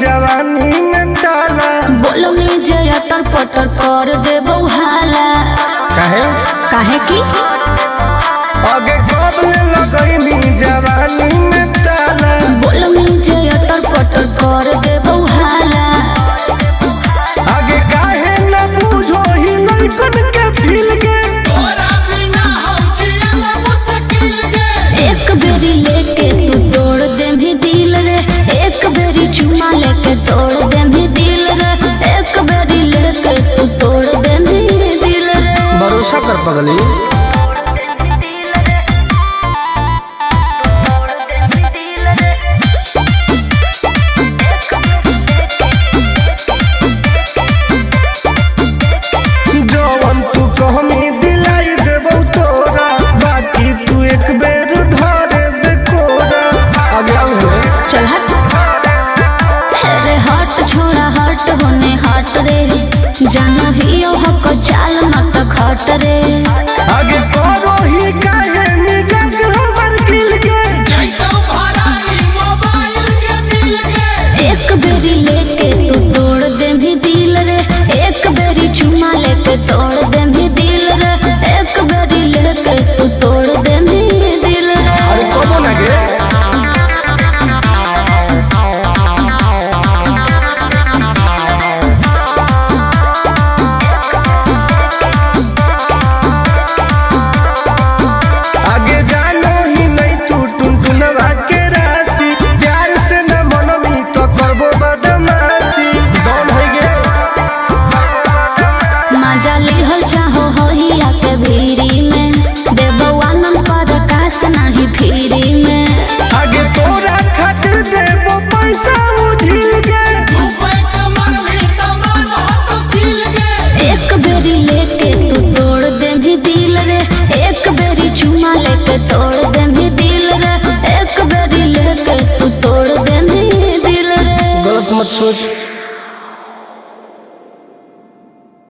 जवानी में ताला बोलनी जया तर पटर कर दे बउहाला। काहे की आगे कब लगनी जवानी में ताला बोलनी जया तर पटर कर दे बउहाला। आगे काहे न बुझो ही लड़कन के फील के एक बेरी लेके तू तोड़ दे भी दिल रे, एक बेरी चुमा लेके तोड़ दे भी दिल रे, एक बेरी लेके तू तोड़ दे भी दिल रे। भरोसा कर पगली जवन तू कहमी दिलाई देबो तोरा, बाकी तू एक बेर धरे दे कोरा। आगे हो चल हट अरे हट छोड़ा हट होने हट रे, जानो ही हक चाल मत खट रे। आगे करो ही काहे मिजाज हमर खिल के एक बेरी लेके तू तोड़ दे भी दिल रे, एक बेरी चुमा लेके तोड़ दे भी दिल रे, एक बेरी लेके तू तोड़ दे भी दिल रे। अरे कबो ना गे आगे जानो ही नहीं तू टुनटुनवा के राशि, प्यार से न मनमी तो करबो बदमाशी। डॉन है गे मजा लिहल चाहो होइया के भीरी में, देबो आनंद पर कास नहीं फिरी में। आगे तोरा खातिर देबो पैसा उझिल के एक बेरी लेके तू तोड़ दे भी दिल रे, एक बेरी चुमा लेके तोड़ दे भी दिल रे, एक बेरी लेके तू तोड़ दे भी दिल रे। गलत मत सोच।